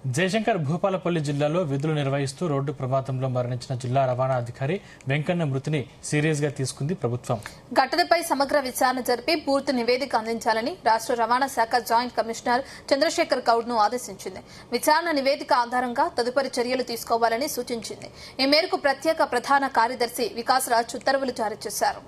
జయశంకర్ భూపాలపల్లి జిల్లాలో విధులు నిర్వహిస్తూ రోడ్డు ప్రమాదంలో మరణించిన జిల్లా రవాణా అధికారి వెంకన్న మృతిని సీరియస్ గా తీసుకుంది ప్రభుత్వం. ఘటనపై సమగ్ర విచారణ జరిపి పూర్తి నివేదిక అందించాలని రాష్ట్ర రవాణా శాఖ జాయింట్ కమిషనర్ చంద్రశేఖర్ గౌడ్ ను ఆదేశించింది. విచారణ నివేదిక ఆధారంగా తదుపరి చర్యలు తీసుకోవాలని సూచించింది. ఈ మేరకు ప్రత్యేక ప్రధాన కార్యదర్శి వికాస్ రాజ్ ఉత్తర్వులు జారీ చేశారు.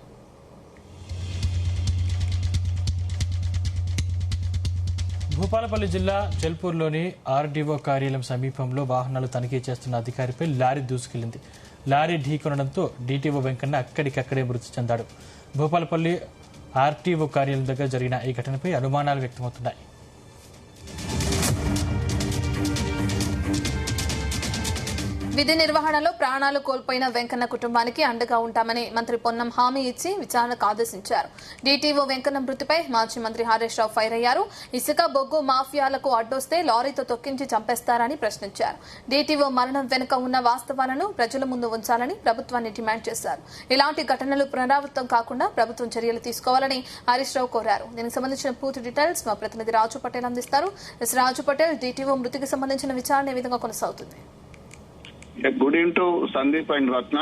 భూపాలపల్లి జిల్లా చెల్పూర్లోని ఆర్డీఓ కార్యాలయం సమీపంలో వాహనాలు తనిఖీ చేస్తున్న అధికారిపై లారీ దూసుకెళ్లింది. లారీ ఢీకొనడంతో డీటీఓ వెంకన్న అక్కడికక్కడే మృతి చెందాడు. భూపాలపల్లి ఆర్టీఓ కార్యాలయం దగ్గర జరిగిన ఈ ఘటనపై అనుమానాలు వ్యక్తమవుతున్నాయి. విధి నిర్వహణలో ప్రాణాలు కోల్పోయిన వెంకన్న కుటుంబానికి అండగా ఉంటామని మంత్రి పొన్నం హామీ ఇచ్చి విచారణకు ఆదేశించారు. డీటీఓ వెంకన్న మృతిపై మాజీ మంత్రి హరీష్ రావు ఫైర్ అయ్యారు. ఇసుక బొగ్గు మాఫియాలకు అడ్డొస్తే లారీతో తొక్కించి చంపేస్తారని ప్రశ్నించారు. డీటీఓ మరణం వెనుక ఉన్న వాస్తవాలను ప్రజల ముందు ఉంచాలని ప్రభుత్వాన్ని డిమాండ్ చేశారు. ఇలాంటి ఘటనలు పునరావృతం కాకుండా ప్రభుత్వం చర్యలు తీసుకోవాలని హరీష్ రావు కోరారు. దీనికి సంబంధించిన పూర్తి డీటెయిల్స్ మా ప్రతినిధి రాజు పటేల్ అందిస్తారు. రాజు పటేల్, డీటీఓ మృతికి సంబంధించిన విచారణ ఏ విధంగా కొనసాగుతుంది? Good evening to Sandeep and Ratna.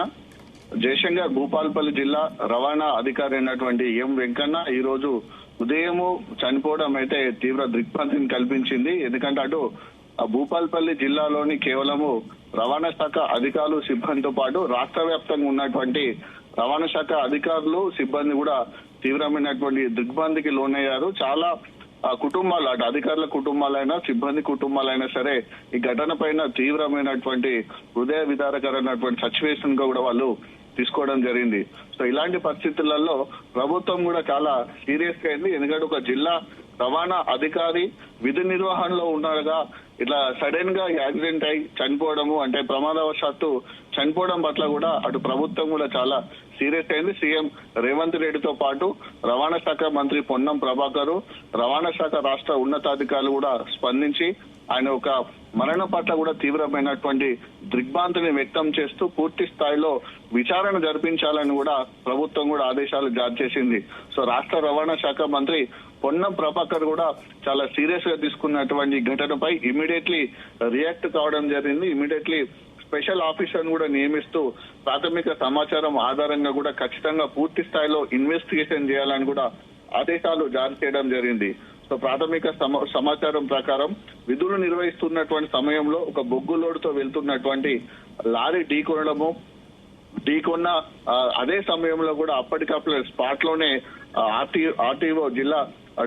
Jayashankar Bhupalpally జిల్లా రవాణా అధికారి అయినటువంటి ఎం వెంకన్న ఈ రోజు ఉదయము చనిపోవడం అయితే తీవ్ర దిగ్భ్రాంతిని కల్పించింది. ఎందుకంటే అటు భూపాలపల్లి జిల్లాలోని కేవలము రవాణా శాఖ అధికారులు సిబ్బందితో పాటు రాష్ట్ర వ్యాప్తంగా ఉన్నటువంటి రవాణా శాఖ అధికారులు సిబ్బంది కూడా తీవ్రమైనటువంటి దిగ్భ్రాంతికి లోనయ్యారు. చాలా కుటుంబాలు, అటు అధికారుల కుటుంబాలైనా సిబ్బంది కుటుంబాలైనా సరే ఈ ఘటన పైన తీవ్రమైనటువంటి హృదయ విదారకరమైనటువంటి సిచ్యువేషన్ గా కూడా వాళ్ళు తీసుకోవడం జరిగింది. సో ఇలాంటి పరిస్థితులలో ప్రభుత్వం కూడా చాలా సీరియస్ గా అయింది. ఎందుకంటే ఒక జిల్లా రవాణా అధికారి విధి నిర్వహణలో ఉండగా ఇట్లా సడన్ గా యాక్సిడెంట్ అయి చనిపోవడము అంటే ప్రమాదవశాత్తు చనిపోవడం పట్ల కూడా అటు ప్రభుత్వం కూడా చాలా సీరియస్ అయింది. సీఎం రేవంత్ రెడ్డితో పాటు రవాణా శాఖ మంత్రి పొన్నం ప్రభాకర్, రవాణా శాఖ రాష్ట్ర ఉన్నతాధికారులు కూడా స్పందించి ఆయన ఒక మరణం పట్ల కూడా తీవ్రమైనటువంటి దిగ్భ్రాంతిని వ్యక్తం చేస్తూ పూర్తి స్థాయిలో విచారణ జరిపించాలని కూడా ప్రభుత్వం కూడా ఆదేశాలు జారీ చేసింది. సో రాష్ట్ర రవాణా శాఖ మంత్రి పొన్నం ప్రభాకర్ కూడా చాలా సీరియస్ గా తీసుకున్నటువంటి ఘటనపై ఇమీడియట్లీ రియాక్ట్ కావడం జరిగింది. ఇమీడియట్లీ స్పెషల్ ఆఫీసర్ కూడా నియమిస్తూ ప్రాథమిక సమాచారం ఆధారంగా కూడా ఖచ్చితంగా పూర్తి స్థాయిలో ఇన్వెస్టిగేషన్ చేయాలని కూడా ఆదేశాలు జారీ చేయడం జరిగింది. సో ప్రాథమిక సమాచారం ప్రకారం విధులు నిర్వహిస్తున్నటువంటి సమయంలో ఒక బొగ్గు లోడుతో వెళ్తున్నటువంటి లారీ ఢీకొన్న అదే సమయంలో కూడా అప్పటికప్పుడు స్పాట్ లోనే ఆర్టీఓ జిల్లా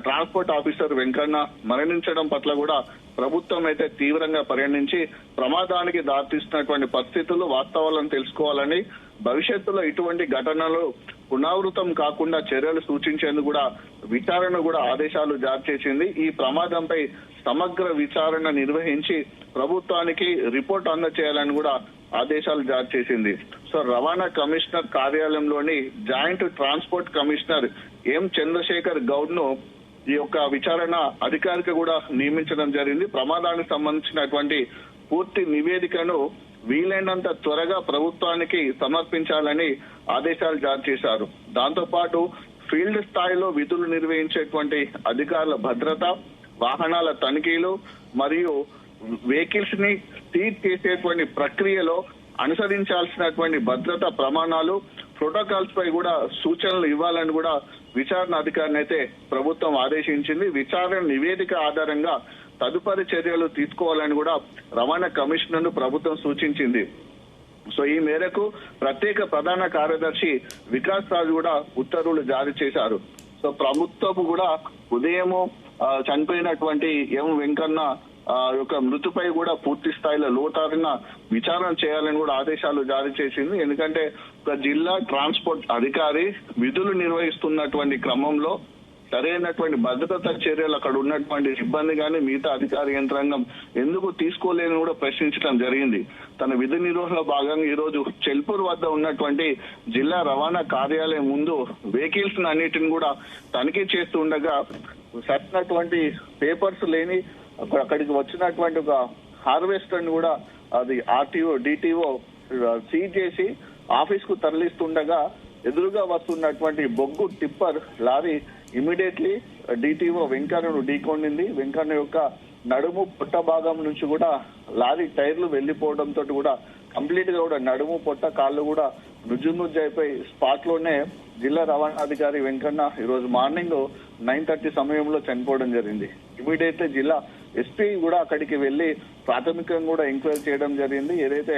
ట్రాన్స్పోర్ట్ ఆఫీసర్ వెంకన్న మరణించడం పట్ల కూడా ప్రభుత్వం అయితే తీవ్రంగా పరిగణించి ప్రమాదానికి దారితీస్తున్నటువంటి పరిస్థితులు వాస్తవాలను తెలుసుకోవాలని, భవిష్యత్తులో ఇటువంటి ఘటనలు పునరావృతం కాకుండా చర్యలు సూచించేందుకు కూడా విచారణ కూడా ఆదేశాలు జారీ చేసింది. ఈ ప్రమాదంపై సమగ్ర విచారణ నిర్వహించి ప్రభుత్వానికి రిపోర్ట్ అందజేయాలని కూడా ఆదేశాలు జారీ చేసింది. సో రవాణా కమిషనర్ కార్యాలయంలోని joint transport commissioner M Chandrashekar Goud ను ఈ యొక్క విచారణ అధికారిగా కూడా నియమించడం జరిగింది. ప్రమాదానికి సంబంధించినటువంటి పూర్తి నివేదికను వీలైనంత త్వరగా ప్రభుత్వానికి సమర్పించాలని ఆదేశాలు జారీ చేశారు. దాంతో పాటు ఫీల్డ్ స్థాయిలో విధులు నిర్వహించేటువంటి అధికారుల భద్రత, వాహనాల తనిఖీలు మరియు వెహికల్స్ ని సీజ్ చేసేటువంటి ప్రక్రియలో అనుసరించాల్సినటువంటి భద్రతా ప్రమాణాలు, ప్రోటోకాల్స్ పై కూడా సూచనలు ఇవ్వాలని కూడా విచారణ అధికారిని అయితే ప్రభుత్వం ఆదేశించింది. విచారణ నివేదిక ఆధారంగా తదుపరి చర్యలు తీసుకోవాలని కూడా రవాణా కమిషనర్ ను ప్రభుత్వం సూచించింది. సో ఈ మేరకు ప్రత్యేక ప్రధాన కార్యదర్శి వికాస్ రాజ్ కూడా ఉత్తర్వులు జారీ చేశారు. సో ప్రభుత్వం కూడా ఉదయము చనిపోయినటువంటి ఎం వెంకన్న యొక్క మృతిపై కూడా పూర్తి స్థాయిలో లోతైన విచారణ చేయాలని కూడా ఆదేశాలు జారీ చేసింది. ఎందుకంటే ఒక జిల్లా ట్రాన్స్పోర్ట్ అధికారి విధులు నిర్వహిస్తున్నటువంటి క్రమంలో సరైనటువంటి భద్రతా చర్యలు అక్కడ ఉన్నటువంటి సిబ్బంది కానీ మిగతా అధికార యంత్రాంగం ఎందుకు తీసుకోలేని కూడా ప్రశ్నించడం జరిగింది. తన విధి నిర్వహణలో భాగంగా ఈ రోజు చెల్పూర్ వద్ద ఉన్నటువంటి జిల్లా రవాణా కార్యాలయం ముందు వెహికల్స్ అన్నిటిని కూడా తనిఖీ చేస్తూ ఉండగా సరినటువంటి పేపర్స్ లేని అక్కడికి వచ్చినటువంటి ఒక హార్వెస్టర్ ని కూడా అది ఆర్టీఓ డిటిఓ సీజ్ చేసి ఆఫీస్ కు తరలిస్తుండగా ఎదురుగా వస్తున్నటువంటి బొగ్గు టిప్పర్ లారీ ఇమీడియట్లీ డిటిఓ వెంకన్నను ఢీకొండింది. వెంకన్న యొక్క నడుము పొట్ట భాగం నుంచి కూడా లారీ టైర్లు వెళ్లిపోవడంతో కూడా కంప్లీట్ గా కూడా నడుము పొట్ట కాళ్ళు కూడా నుజ్జైపోయి స్పాట్ లోనే జిల్లా రవాణాధికారి వెంకన్న ఈ రోజు మార్నింగ్ 9:30 సమయంలో చనిపోవడం జరిగింది. ఇమీడియట్ జిల్లా ఎస్పీ కూడా అక్కడికి వెళ్లి ప్రాథమికంగా కూడా ఎంక్వైరీ చేయడం జరిగింది. ఏదైతే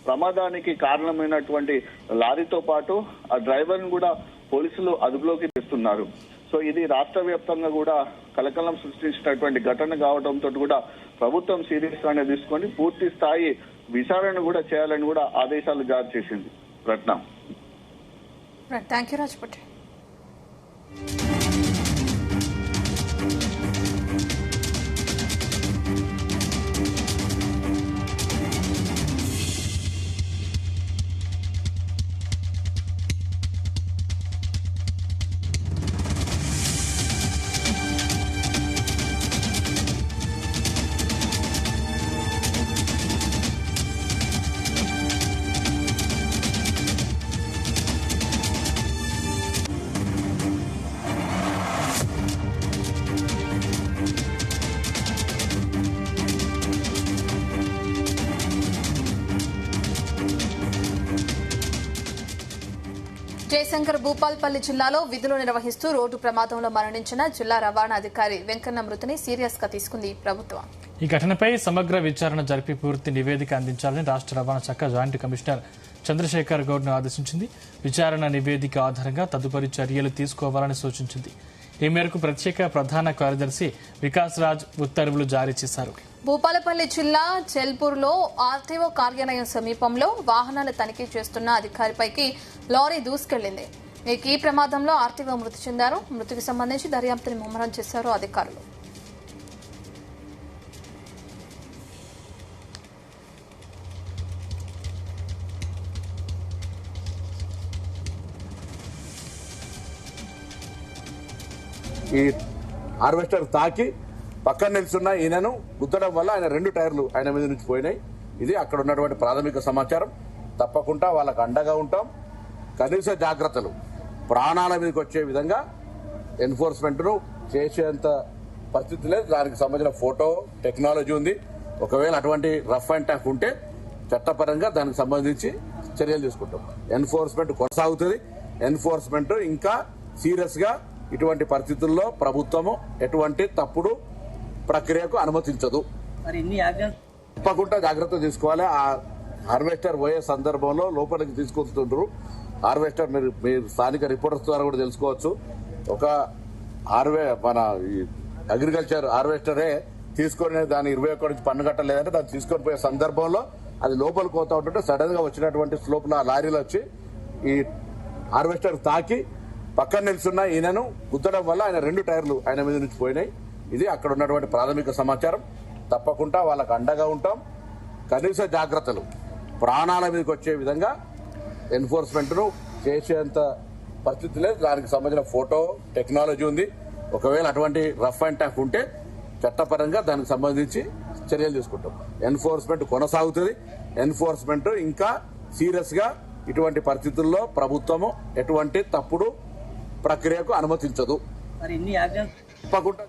ప్రమాదానికి కారణమైనటువంటి లారీతో పాటు ఆ డ్రైవర్ ను కూడా పోలీసులు అదుపులోకి తెస్తున్నారు. సో ఇది రాష్ట్ర వ్యాప్తంగా కూడా కలకలం సృష్టించినటువంటి ఘటన కావడంతో కూడా ప్రభుత్వం సీరియస్ గానే తీసుకొని పూర్తి స్థాయి విచారణ కూడా చేయాలని కూడా ఆదేశాలు జారీ చేసింది. రత్నం. Thank you Rajput. జయశంకర్ భూపాల్పల్లి జిల్లాలో విధులు నిర్వహిస్తూ రోడ్డు ప్రమాదంలో మరణించిన జిల్లా రవాణా అధికారి వెంకన్న మృతిని సీరియస్ గా తీసుకుంది ప్రభుత్వం. ఈ ఘటనపై సమగ్ర విచారణ జరిపి పూర్తి నివేదిక అందించాలని రాష్ట్ర రవాణా శాఖ జాయింట్ కమిషనర్ చంద్రశేఖర్ గౌడ్ను ఆదేశించింది. విచారణ నివేదిక ఆధారంగా తదుపరి చర్యలు తీసుకోవాలని సూచించింది. ఈ మేరకు ప్రత్యేక ప్రధాన కార్యదర్శి వికాస్ రాజ్ ఉత్తర్వులు జారీ చేశారు. భూపాలపల్లి జిల్లా చెల్పూర్లో ఆర్టీఓ కార్యాలయం సమీపంలో వాహనాలు తనిఖీ చేస్తున్న అధికారిపైకి లారీ దూసుకెళ్లింది. ఈ ప్రమాదంలో ఆర్టీఓ మృతి చెందారు. మృతికి సంబంధించి దర్యాప్తుని ముమ్మరం చేశారు అధికారులు. ఈ హార్వెస్టర్ తాకి పక్కన నిల్చున్న ఈయనను గుద్దడం వల్ల ఆయన 2 టైర్లు ఆయన మీద నుంచి పోయినాయి. ఇది అక్కడ ఉన్నటువంటి ప్రాథమిక సమాచారం. తప్పకుండా వాళ్ళకు అండగా ఉంటాం. కనీస జాగ్రత్తలు ప్రాణాల మీదకి వచ్చే విధంగా ఎన్ఫోర్స్మెంట్ ను చేసేంత పరిస్థితి లేదు. దానికి సంబంధించిన ఫోటో టెక్నాలజీ ఉంది. ఒకవేళ అటువంటి రఫ్ అండ్ టఫ్ ఉంటే చట్టపరంగా దానికి సంబంధించి చర్యలు తీసుకుంటాం. ఎన్ఫోర్స్మెంట్ కొనసాగుతుంది. ఎన్ఫోర్స్మెంట్ ఇంకా సీరియస్ గా ఇటువంటి పరిస్థితుల్లో ప్రభుత్వము ఎటువంటి తప్పుడు ప్రక్రియకు అనుమతించదు. తప్పకుండా జాగ్రత్త తీసుకోవాలి. ఆ హార్వెస్టర్ పోయే సందర్భంలో లోపలికి తీసుకొస్తుంటారు. హార్వెస్టర్ మీరు స్థానిక రిపోర్టర్స్ ద్వారా కూడా తెలుసుకోవచ్చు. ఒక మన అగ్రికల్చర్ హార్వెస్టరే తీసుకొని దాని 21 నుంచి పన్ను కట్టలేదంటే దాన్ని తీసుకొని పోయే సందర్భంలో అది లోపలికి పోతా ఉంటుంటే సడన్ గా వచ్చినటువంటి స్లోప్ లారీలు వచ్చి ఈ హార్వెస్టర్ తాకి పక్కన నిల్చున్న ఈయనను గుద్దడం వల్ల ఆయన 2 టైర్లు ఆయన మీద నుంచి పోయినాయి. ఇది అక్కడ ఉన్నటువంటి ప్రాథమిక సమాచారం. తప్పకుండా వాళ్ళకు అండగా ఉంటాం. కనీస జాగ్రత్తలు ప్రాణాల మీదకి వచ్చే విధంగా ఎన్ఫోర్స్మెంట్ ను చేసేంత పరిస్థితి లేదు. దానికి సంబంధించిన ఫోటో టెక్నాలజీ ఉంది. ఒకవేళ అటువంటి రఫ్ అండ్ టఫ్ ఉంటే చట్టపరంగా దానికి సంబంధించి చర్యలు తీసుకుంటాం. ఎన్ఫోర్స్మెంట్ కొనసాగుతుంది. ఎన్ఫోర్స్మెంట్ ఇంకా సీరియస్ గా ఇటువంటి పరిస్థితుల్లో ప్రభుత్వము ఎటువంటి తప్పుడు ప్రక్రియకు అనుమతించదు. తప్పకుండా